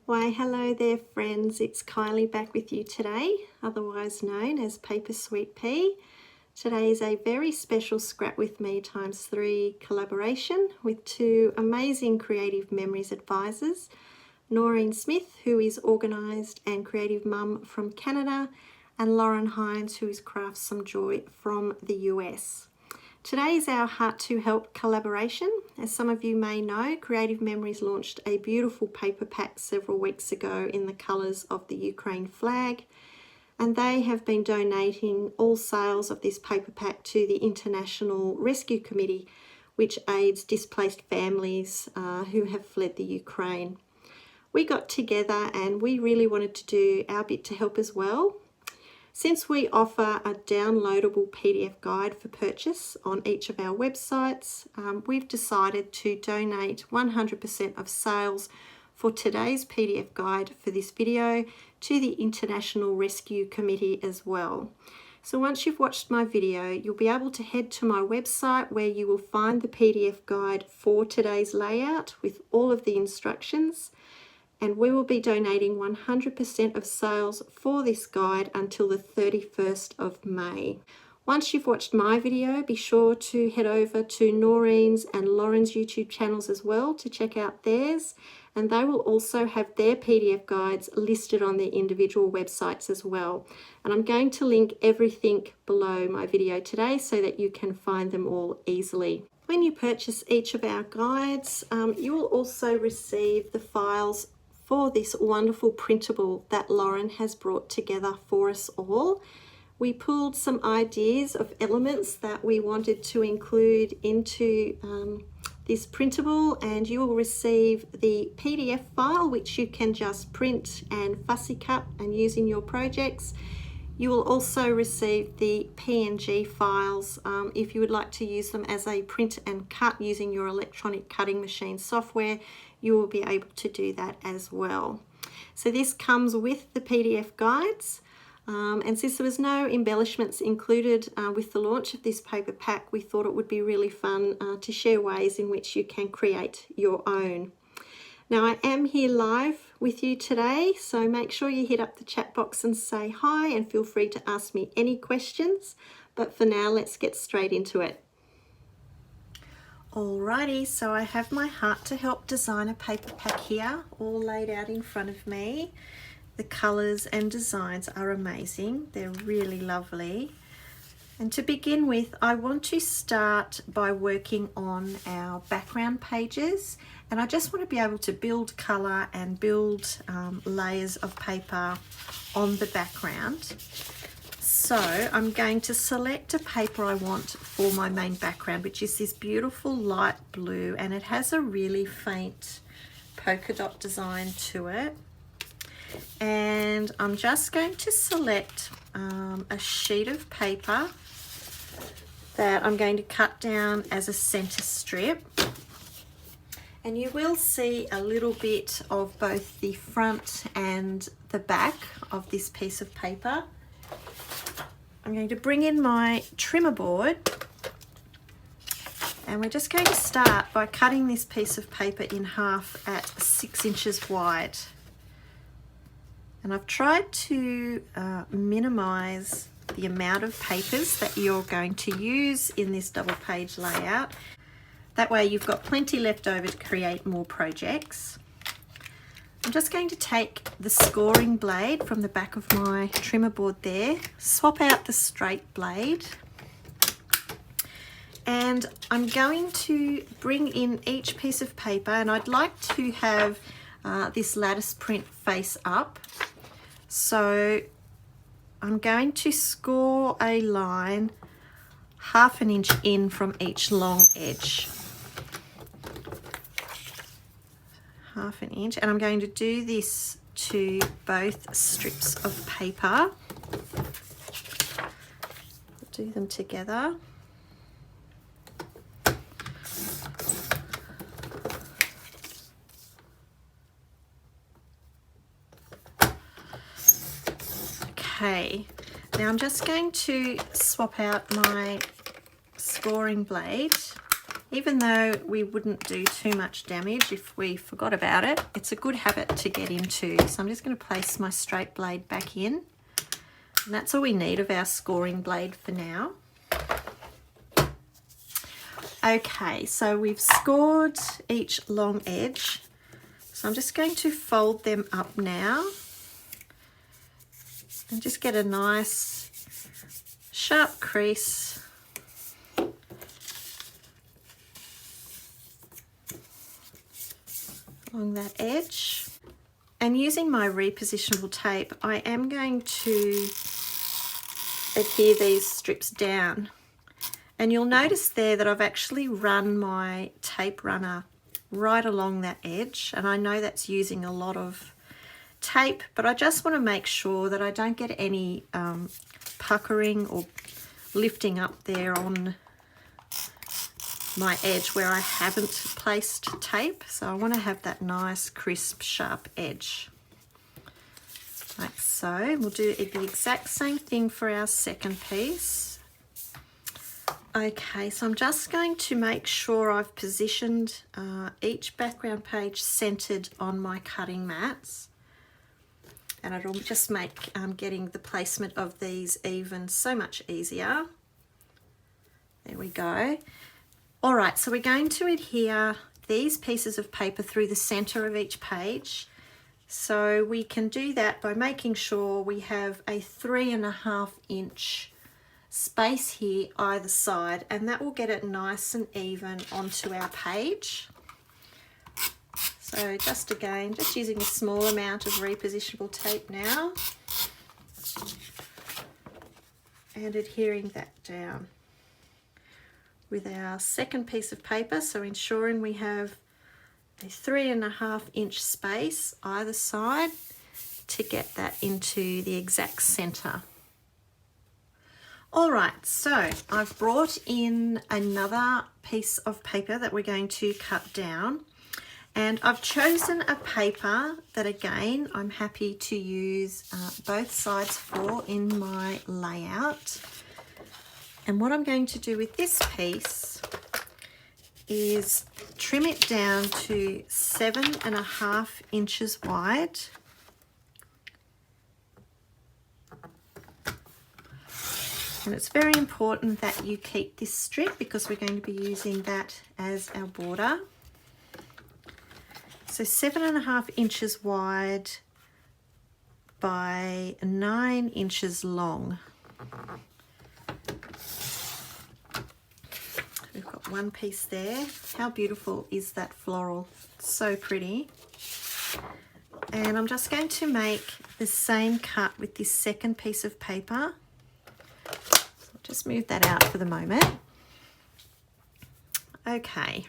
Why, hello there friends, it's Kylie back with you today, otherwise known as Paper Sweetpea. Today is a very special Scrap With Me ×3 collaboration with two amazing Creative Memories advisors, Lauren Smith, who is organised and creative mum from Canada, and Lauren Hinds, who is Crafts Some Joy from the US. Today is our Heart to Help collaboration. As some of you may know, Creative Memories launched a beautiful paper pack several weeks ago in the colours of the Ukraine flag, and they have been donating all sales of this paper pack to the International Rescue Committee, which aids displaced families who have fled the Ukraine. We got together and we really wanted to do our bit to help as well. Since we offer a downloadable PDF guide for purchase on each of our websites, we've decided to donate 100% of sales for today's PDF guide for this video to the International Rescue Committee as well. So once you've watched my video, you'll be able to head to my website where you will find the PDF guide for today's layout with all of the instructions. And we will be donating 100% of sales for this guide until the 31st of May. Once you've watched my video, be sure to head over to Noreen's and Lauren's YouTube channels as well to check out theirs, and they will also have their PDF guides listed on their individual websites as well. And I'm going to link everything below my video today so that you can find them all easily. When you purchase each of our guides, you will also receive the files for this wonderful printable that Lauren has brought together for us all. We pulled some ideas of elements that we wanted to include into this printable, and you will receive the PDF file which you can just print and fussy cut and use in your projects. You will also receive the PNG files if you would like to use them as a print and cut using your electronic cutting machine software. You will be able to do that as well. So this comes with the PDF guides, and since there was no embellishments included with the launch of this paper pack, we thought it would be really fun to share ways in which you can create your own. Now I am here live with you today, so make sure you hit up the chat box and say hi, and feel free to ask me any questions. But for now, let's get straight into it. Alrighty, so I have my Heart to Help designer paper pack here, all laid out in front of me. The colours and designs are amazing, they're really lovely. And to begin with, I want to start by working on our background pages, and I just want to be able to build colour and build layers of paper on the background. So I'm going to select a paper I want for my main background, which is this beautiful light blue, and it has a really faint polka dot design to it. And I'm just going to select a sheet of paper that I'm going to cut down as a center strip. And you will see a little bit of both the front and the back of this piece of paper. I'm going to bring in my trimmer board, and we're just going to start by cutting this piece of paper in half at 6 inches wide. And I've tried to minimize the amount of papers that you're going to use in this double page layout. That way you've got plenty left over to create more projects. I'm just going to take the scoring blade from the back of my trimmer board there, swap out the straight blade, and I'm going to bring in each piece of paper, and I'd like to have this lattice print face up. So I'm going to score a line 1/2 inch in from each long edge. 1/2 inch, and I'm going to do this to both strips of paper. Do them together. Okay, now I'm just going to swap out my scoring blade Even though we wouldn't do too much damage if we forgot about it, it's a good habit to get into. So I'm just going to place my straight blade back in. And that's all we need of our scoring blade for now. Okay, so we've scored each long edge. So I'm just going to fold them up now and just get a nice sharp crease along that edge. And using my repositionable tape, I am going to adhere these strips down. And you'll notice there that I've actually run my tape runner right along that edge. And I know that's using a lot of tape, but I just want to make sure that I don't get any puckering or lifting up there on my edge where I haven't placed tape. So I want to have that nice crisp sharp edge like so. We'll do the exact same thing for our second piece. Okay, so I'm just going to make sure I've positioned each background page centered on my cutting mats, and it'll just make getting the placement of these even so much easier. There we go. All right, so we're going to adhere these pieces of paper through the center of each page. So we can do that by making sure we have a 3.5 inch space here either side, and that will get it nice and even onto our page. So just again, just using a small amount of repositionable tape now and adhering that down with our second piece of paper, so ensuring we have a 3.5 inch space either side to get that into the exact center. All right, so I've brought in another piece of paper that we're going to cut down, and I've chosen a paper that again I'm happy to use both sides for in my layout. And what I'm going to do with this piece is trim it down to 7.5 inches wide. And it's very important that you keep this strip because we're going to be using that as our border. So 7.5 inches wide by 9 inches long. We've got one piece there. How beautiful is that floral? So pretty. And I'm just going to make the same cut with this second piece of paper. So I'll just move that out for the moment. Okay.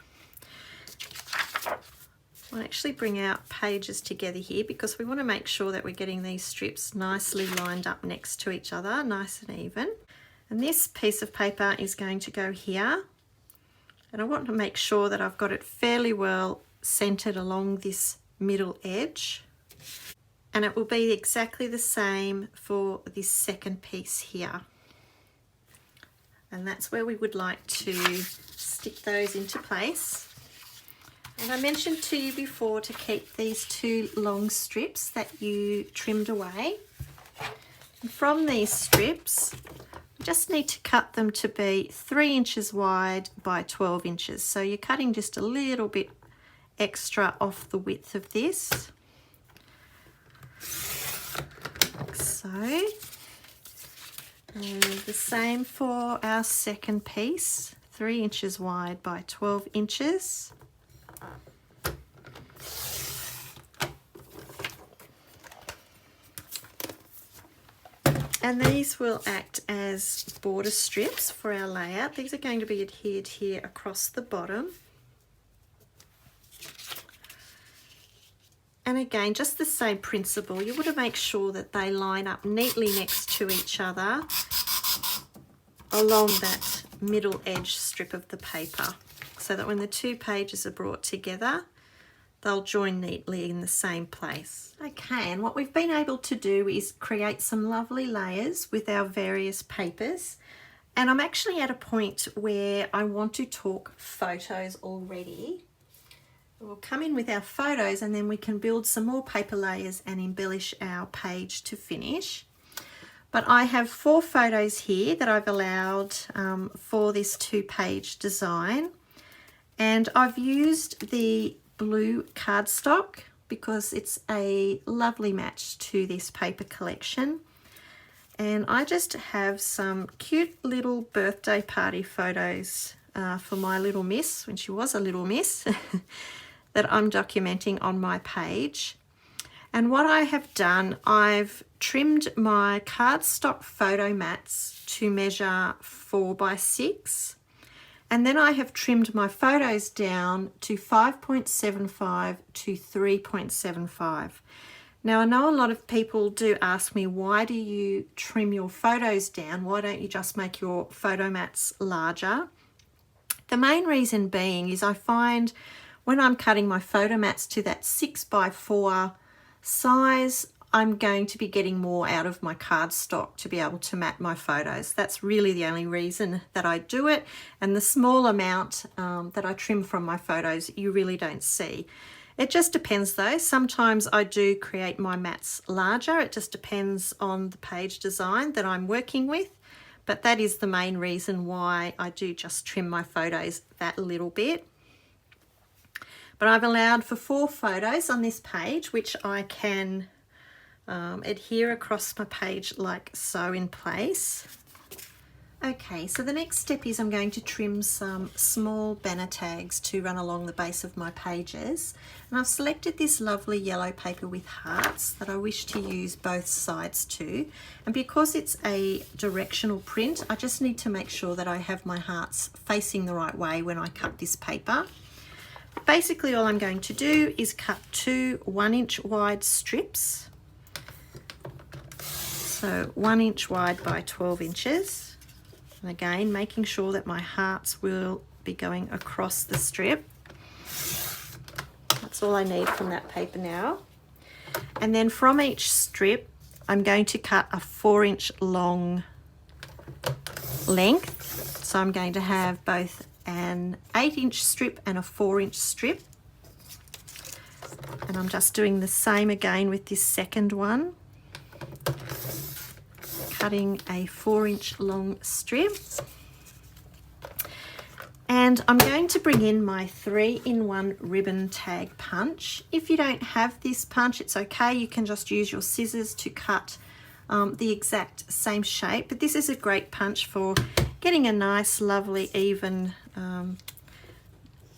I'll actually bring our pages together here because we want to make sure that we're getting these strips nicely lined up next to each other, nice and even. And this piece of paper is going to go here. And I want to make sure that I've got it fairly well centered along this middle edge. And it will be exactly the same for this second piece here. And that's where we would like to stick those into place. And I mentioned to you before to keep these two long strips that you trimmed away. And from these strips, just need to cut them to be 3 inches wide by 12 inches. So you're cutting just a little bit extra off the width of this. Like so. And the same for our second piece, 3 inches wide by 12 inches. And these will act as border strips for our layout. These are going to be adhered here across the bottom. And again, just the same principle. You want to make sure that they line up neatly next to each other along that middle edge strip of the paper, so that when the two pages are brought together, they'll join neatly in the same place. Okay, and what we've been able to do is create some lovely layers with our various papers. And I'm actually at a point where I want to talk photos already. We'll come in with our photos and then we can build some more paper layers and embellish our page to finish. But I have 4 photos here that I've allowed for this 2-page design. And I've used the blue cardstock because it's a lovely match to this paper collection. And I just have some cute little birthday party photos for my little miss, when she was a little miss, that I'm documenting on my page. And what I have done, I've trimmed my cardstock photo mats to measure 4 by 6. And then I have trimmed my photos down to 5.75 to 3.75. Now, I know a lot of people do ask me, why do you trim your photos down? Why don't you just make your photo mats larger? The main reason being is I find when I'm cutting my photo mats to that 6 by 4 size, I'm going to be getting more out of my cardstock to be able to mat my photos. That's really the only reason that I do it. And the small amount that I trim from my photos, you really don't see. It just depends though. Sometimes I do create my mats larger. It just depends on the page design that I'm working with. But that is the main reason why I do just trim my photos that little bit. But I've allowed for 4 photos on this page, which I can adhere across my page like so in place. Okay, so the next step is I'm going to trim some small banner tags to run along the base of my pages. And I've selected this lovely yellow paper with hearts that I wish to use both sides to. And because it's a directional print, I just need to make sure that I have my hearts facing the right way when I cut this paper. Basically, all I'm going to do is cut 2 1-inch wide strips. So 1 inch wide by 12 inches. And again, making sure that my hearts will be going across the strip. That's all I need from that paper now. And then from each strip, I'm going to cut a 4-inch long length. So I'm going to have both an 8-inch strip and a 4-inch strip. And I'm just doing the same again with this second one. Cutting a 4-inch long strip. And I'm going to bring in my 3-in-1 ribbon tag punch. If you don't have this punch, it's okay. You can just use your scissors to cut the exact same shape. But this is a great punch for getting a nice, lovely, even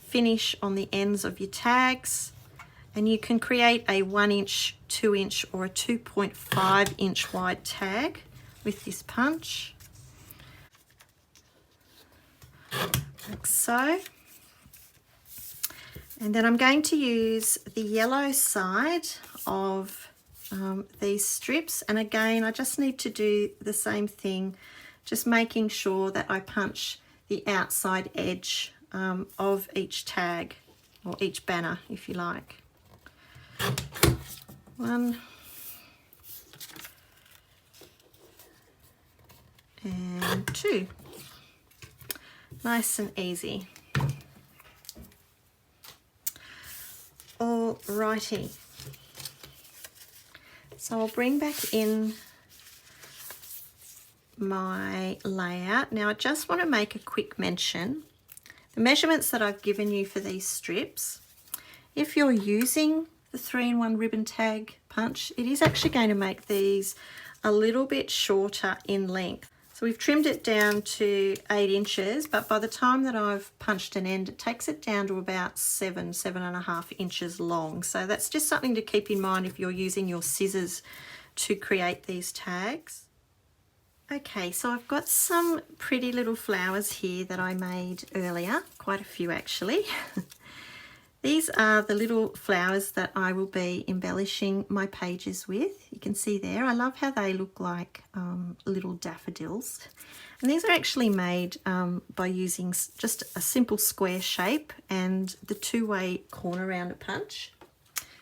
finish on the ends of your tags. And you can create a 1-inch, 2-inch or a 2.5-inch wide tag with this punch, like so. And then I'm going to use the yellow side of these strips, and again I just need to do the same thing, just making sure that I punch the outside edge of each tag, or each banner if you like. 1 and 2. Nice and easy. Alrighty. So I'll bring back in my layout. Now I just want to make a quick mention. The measurements that I've given you for these strips, if you're using the 3-in-1 ribbon tag punch, it is actually going to make these a little bit shorter in length. So we've trimmed it down to 8 inches, but by the time that I've punched an end, it takes it down to about 7.5 inches long. So that's just something to keep in mind if you're using your scissors to create these tags. Okay, so I've got some pretty little flowers here that I made earlier, quite a few actually. These are the little flowers that I will be embellishing my pages with. You can see there, I love how they look like little daffodils. And these are actually made by using just a simple square shape and the 2-way corner rounder punch.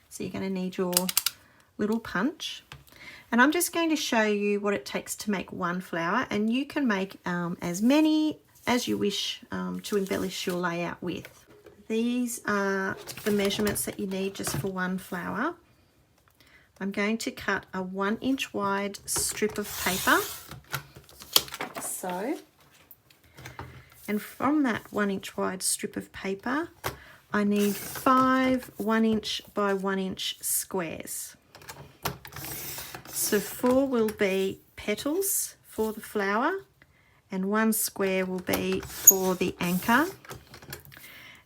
So you're going to need your little punch. And I'm just going to show you what it takes to make one flower, and you can make as many as you wish to embellish your layout with. These are the measurements that you need just for one flower. I'm going to cut a 1 inch wide strip of paper, like so. And from that 1 inch wide strip of paper, I need 5 1 inch by 1 inch squares. So 4 will be petals for the flower, and 1 square will be for the anchor.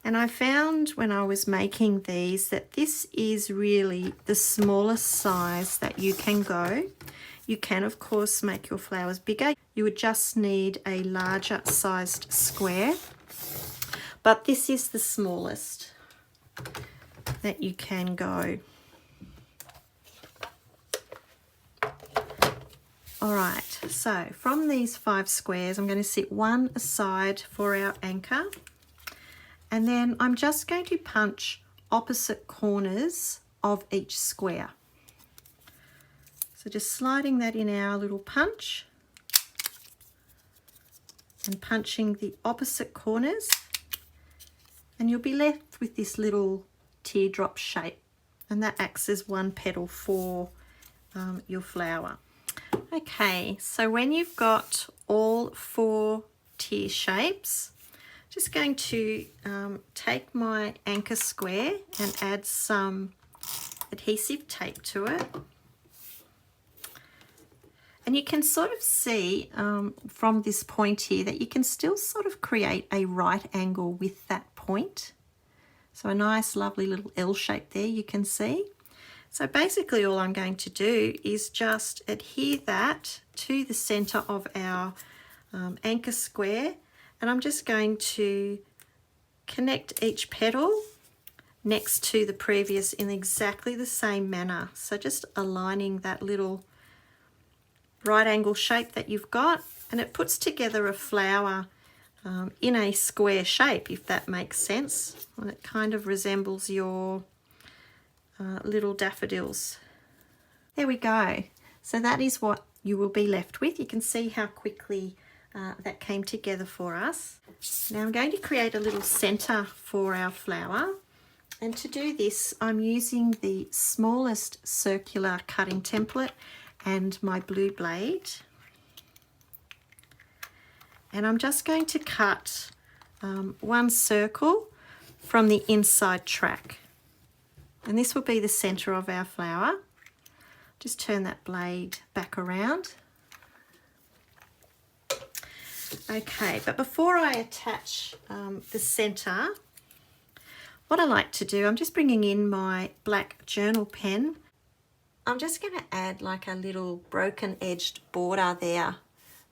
And I found when I was making these that this is really the smallest size that you can go. You can of course make your flowers bigger. You would just need a larger sized square, but this is the smallest that you can go. Alright, so from these 5 squares I'm going to set one aside for our anchor. And then I'm just going to punch opposite corners of each square. So just sliding that in our little punch and punching the opposite corners, and you'll be left with this little teardrop shape, and that acts as one petal for your flower. Okay, so when you've got all 4 tear shapes, just going to take my anchor square and add some adhesive tape to it. And you can sort of see from this point here that you can still sort of create a right angle with that point. So a nice lovely little L shape there you can see. So basically all I'm going to do is just adhere that to the center of our anchor square. And I'm just going to connect each petal next to the previous in exactly the same manner. So just aligning that little right angle shape that you've got, and it puts together a flower in a square shape, if that makes sense. And it kind of resembles your little daffodils. There we go. So that is what you will be left with. You can see how quickly that came together for us. Now I'm going to create a little center for our flower, and to do this I'm using the smallest circular cutting template and my blue blade, and I'm just going to cut one circle from the inside track, and this will be the center of our flower. Just turn that blade back around. Okay, but before I attach the center, what I like to do, I'm just bringing in my black journal pen. I'm just going to add like a little broken edged border there,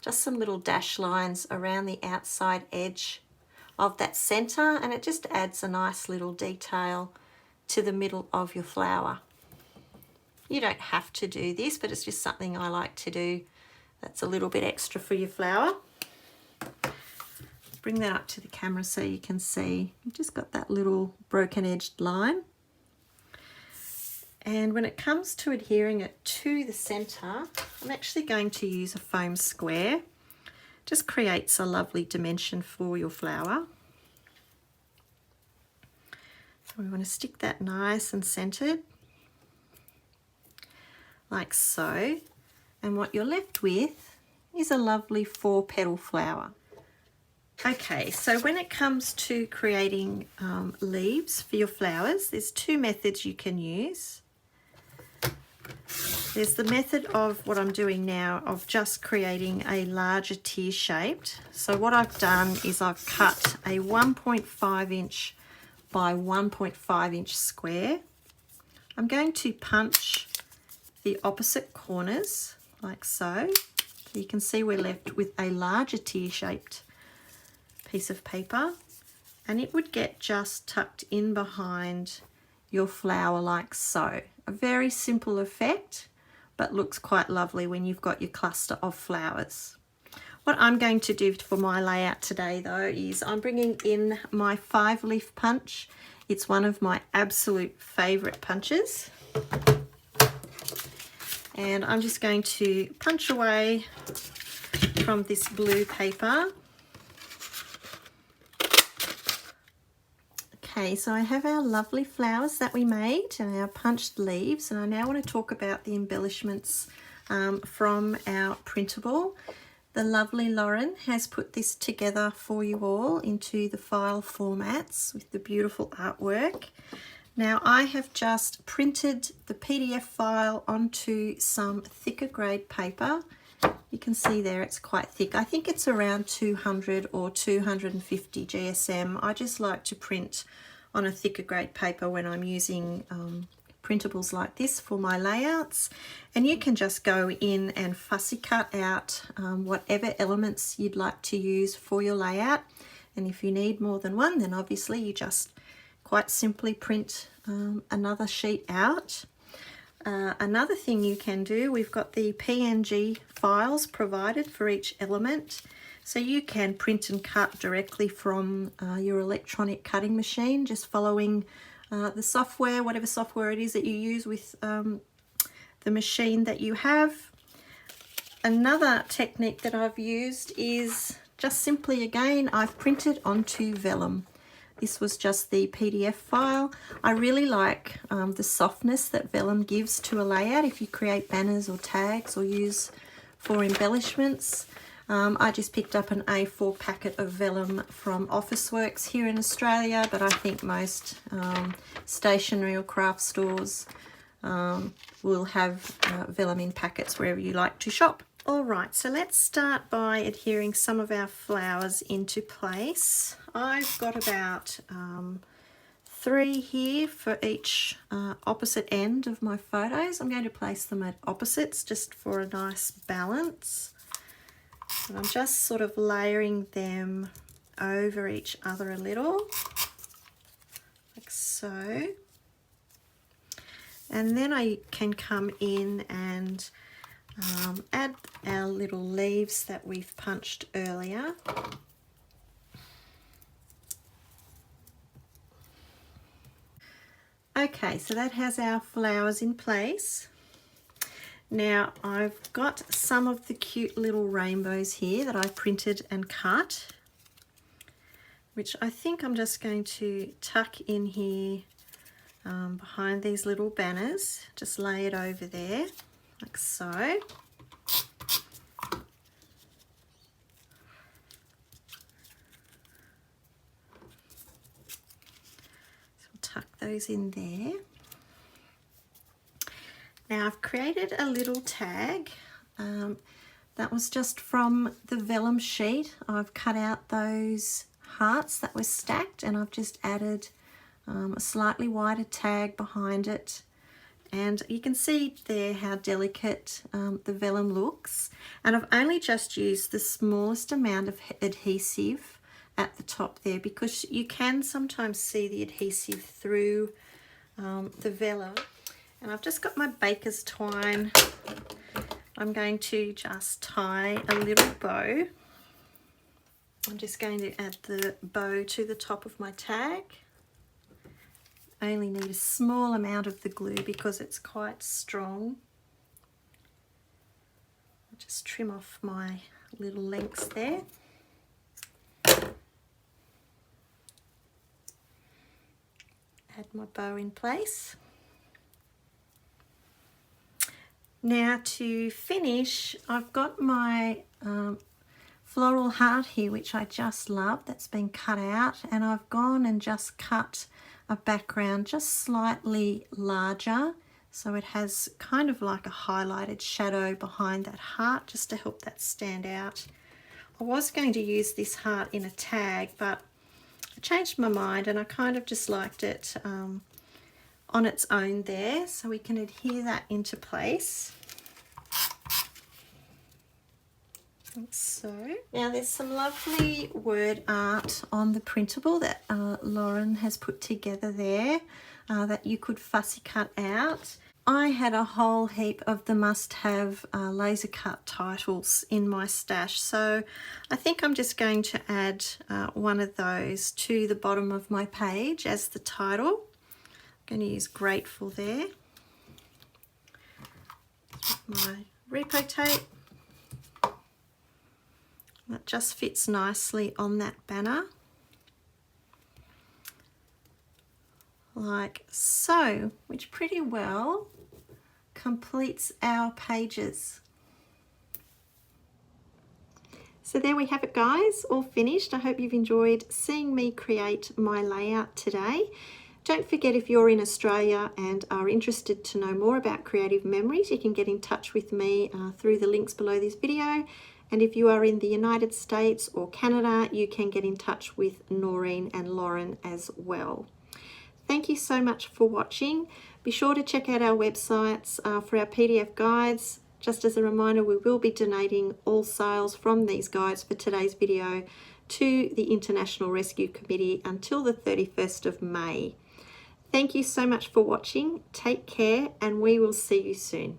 just some little dash lines around the outside edge of that center, and it just adds a nice little detail to the middle of your flower. You don't have to do this, but it's just something I like to do that's a little bit extra for your flower. Bring that up to the camera so you can see. I've just got that little broken edged line. And when it comes to adhering it to the center, I'm actually going to use a foam square. Just creates a lovely dimension for your flower. So we want to stick that nice and centered, like so. And what you're left with is a lovely 4-petal flower. Okay, so when it comes to creating leaves for your flowers, there's 2 methods you can use. There's the method of what I'm doing now of just creating a larger tear shaped. So what I've done is I've cut a 1.5 inch by 1.5 inch square. I'm going to punch the opposite corners like so. So you can see we're left with a larger tear shaped piece of paper, and it would get just tucked in behind your flower like so. A very simple effect, but looks quite lovely when you've got your cluster of flowers. What I'm going to do for my layout today though is I'm bringing in my 5-leaf punch. It's one of my absolute favorite punches. And I'm just going to punch away from this blue paper. Okay, so I have our lovely flowers that we made and our punched leaves, and I now want to talk about the embellishments from our printable. The lovely Lauren has put this together for you all into the file formats with the beautiful artwork. Now I have just printed the PDF file onto some thicker grade paper. You can see there it's quite thick. I think it's around 200 or 250 GSM. I just like to print on a thicker grade paper when I'm using printables like this for my layouts, and you can just go in and fussy cut out whatever elements you'd like to use for your layout, and if you need more than one, then obviously you just quite simply print another sheet out. Another thing you can do, we've got the PNG files provided for each element, so you can print and cut directly from your electronic cutting machine, just following the software, whatever software it is that you use with the machine that you have. Another technique that I've used is just simply, again, I've printed onto vellum. This was just the PDF file. I really like the softness that vellum gives to a layout if you create banners or tags or use for embellishments. I just picked up an A4 packet of vellum from Officeworks here in Australia, but I think most stationery or craft stores will have vellum in packets wherever you like to shop. All right, so let's start by adhering some of our flowers into place. I've got about 3 here for each opposite end of my photos. I'm going to place them at opposites just for a nice balance. And I'm just sort of layering them over each other a little, like so. And then I can come in and add our little leaves that we've punched earlier. Okay, so that has our flowers in place. Now I've got some of the cute little rainbows here that I printed and cut, which I think I'm just going to tuck in here behind these little banners. Just lay it over there, like so. So we'll tuck those in there. Now I've created a little tag that was just from the vellum sheet. I've cut out those hearts that were stacked and I've just added a slightly wider tag behind it, and you can see there how delicate the vellum looks, and I've only just used the smallest amount of adhesive at the top there because you can sometimes see the adhesive through the vellum. And I've just got my baker's twine. I'm going to just tie a little bow. I'm just going to add the bow to the top of my tag. I only need a small amount of the glue because it's quite strong. I'll just trim off my little lengths there. Add my bow in place. Now to finish, I've got my floral heart here, which I just love, that's been cut out, and I've gone and just cut a background just slightly larger, so it has kind of like a highlighted shadow behind that heart just to help that stand out. I was going to use this heart in a tag, but I changed my mind and I kind of just liked it on its own there, so we can adhere that into place. Like so. Now there's some lovely word art on the printable that Lauren has put together there that you could fussy cut out. I had a whole heap of the must-have laser cut titles in my stash, so I think I'm just going to add one of those to the bottom of my page as the title. I'm going to use Grateful there. my repo tape. That just fits nicely on that banner, like so, which pretty well completes our pages. So there we have it, guys, all finished. I hope you've enjoyed seeing me create my layout today. Don't forget, if you're in Australia and are interested to know more about creative memories, you can get in touch with me through the links below this video. And if you are in the United States or Canada, you can get in touch with Noreen and Lauren as well. Thank you so much for watching. Be sure to check out our websites for our PDF guides. Just as a reminder, we will be donating all sales from these guides for today's video to the International Rescue Committee until the 31st of May. Thank you so much for watching. Take care, and we will see you soon.